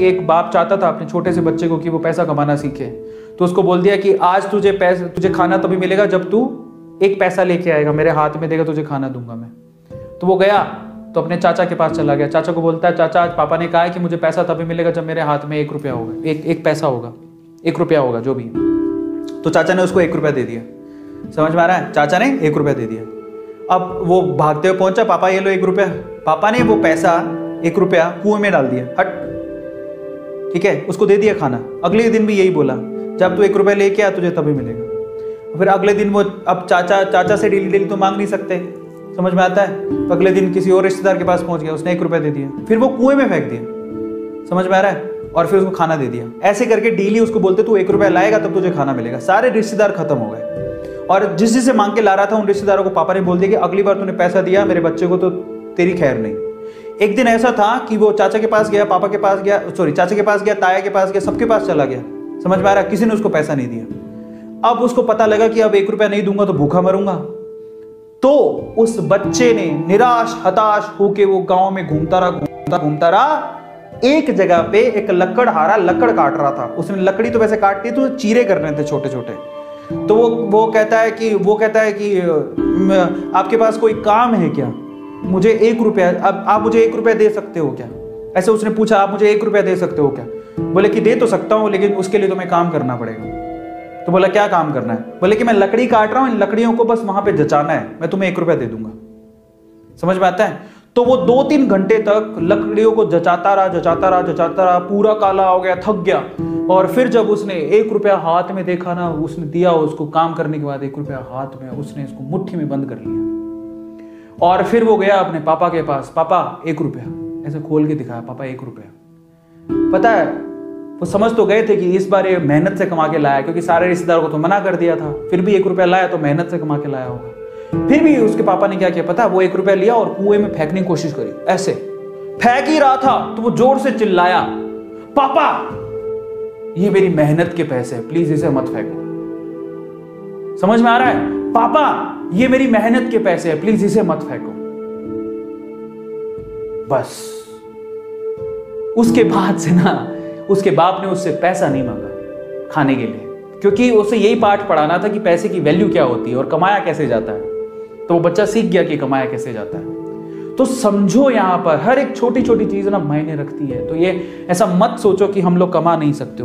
एक बाप चाहता था अपने छोटे से बच्चे को कि वो पैसा कमाना सीखे, तो उसको बोल दिया कि आज तुझे खाना तभी मिलेगा जब तू एक पैसा लेके आएगा, मेरे हाथ में देगा, तुझे खाना दूंगा मैं। तो वो गया तो अपने चाचा के पास चला गया। चाचा को बोलता है, चाचा आज पापा ने कहा है कि मुझे पैसा तभी मिलेगा जब मेरे हाथ में 1 रुपया होगा, एक पैसा होगा, 1 रुपया होगा जो भी। तो चाचा ने उसको 1 रुपया दे दिया। समझ में आ रहा है? चाचा ने 1 रुपया दे दिया। अब वो भागते हुए पहुंचा, पापा ये लो 1 रुपया। पापा ने वो पैसा 1 रुपया कुएं में डाल दिया, हट, ठीक है, उसको दे दिया खाना। अगले दिन भी यही बोला, जब तू 1 रुपया लेके आ तुझे तभी मिलेगा। फिर अगले दिन वो, अब चाचा से डेली तो मांग नहीं सकते, समझ में आता है? तो अगले दिन किसी और रिश्तेदार के पास पहुंच गया, उसने 1 रुपया दे दिया, फिर वो कुएं में फेंक दिया। समझ में आ रहा है? और फिर उसको खाना दे दिया। ऐसे करके डेली उसको बोलते तू 1 रुपया लाएगा तब तुझे खाना मिलेगा। सारे रिश्तेदार खत्म हो गए, और जिससे मांग के ला रहा था उन रिश्तेदारों को पापा ने बोल दिया कि अगली बार तूने पैसा दिया मेरे बच्चे को तो तेरी खैर नहीं। एक दिन ऐसा था कि वो चाचा के पास गया, पापा के पास गया, चाचा के पास गया, ताया के पास गया, सबके पास चला गया। समझ में आ रहा है? किसी ने उसको पैसा नहीं दिया। अब उसको पता लगा कि अब 1 रुपया नहीं दूंगा तो भूखा मरूंगा। तो उस बच्चे ने निराश हताश होके वो गांव में घूमता रहा। एक जगह पे एक लकड़हारा लकड़ काट रहा था। उसने लकड़ी तो वैसे काटती तो चीरे करने थे छोटे छोटे। तो वो कहता है कि आपके पास कोई काम है क्या? मुझे 1 रुपया, अब आप मुझे 1 रुपया दे सकते हो क्या? ऐसे उसने पूछा, आप मुझे 1 रुपया दे सकते हो क्या? बोले कि दे तो सकता हूं, लेकिन उसके लिए तुम्हें काम करना पड़ेगा। तो बोला क्या काम करना है? बोले कि मैं लकड़ी काट रहा हूं, इन लकड़ियों को बस वहां पे जचाना है, मैं तुम्हें 1 रुपया दे दूंगा। समझ में आता है? तो वो 2-3 घंटे तक लकड़ियों को जचाता रहा, पूरा काला हो गया, थक गया। और फिर जब उसने 1 रुपया हाथ में देखा ना, उसने दिया उसको काम करने के बाद 1 रुपया हाथ में, उसने इसको मुट्ठी में बंद कर लिया। और फिर वो गया अपने पापा के पास, पापा 1 रुपया, ऐसे खोल के दिखाया, पापा 1 रुपया। पता है वो समझ तो गए थे कि इस बार ये मेहनत से कमा के लाया, क्योंकि सारे रिश्तेदारों को तो मना कर दिया था, फिर भी 1 रुपया लाया तो मेहनत से कमा के लाया होगा। फिर भी उसके पापा ने क्या किया पता? वो 1 रुपया लिया और कुएं में फेंकने की कोशिश करी। ऐसे फेंक ही रहा था तो वो जोर से चिल्लाया, पापा ये मेरी मेहनत के पैसे हैं, प्लीज इसे मत फेंको। समझ में आ रहा है? पापा ये मेरी मेहनत के पैसे हैं, प्लीज इसे मत फेंको। बस उसके बाद से ना उसके बाप ने उससे पैसा नहीं मांगा खाने के लिए, क्योंकि उसे यही पाठ पढ़ाना था कि पैसे की वैल्यू क्या होती है और कमाया कैसे जाता है। तो वो बच्चा सीख गया कि कमाया कैसे जाता है। तो समझो यहां पर हर एक छोटी छोटी चीज ना मायने रखती है। तो ये ऐसा मत सोचो कि हम लोग कमा नहीं सकते।